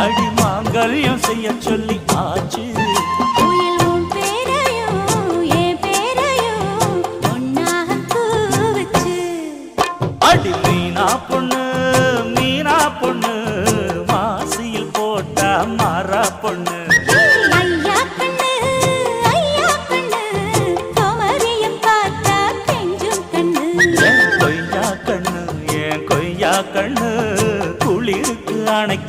அடி மாங்கல்யம் செய்ய சொல்லி ஆச்சு. அடி மீனா பொண்ணு மாசியில் போட்டா மாறா பொண்ணு.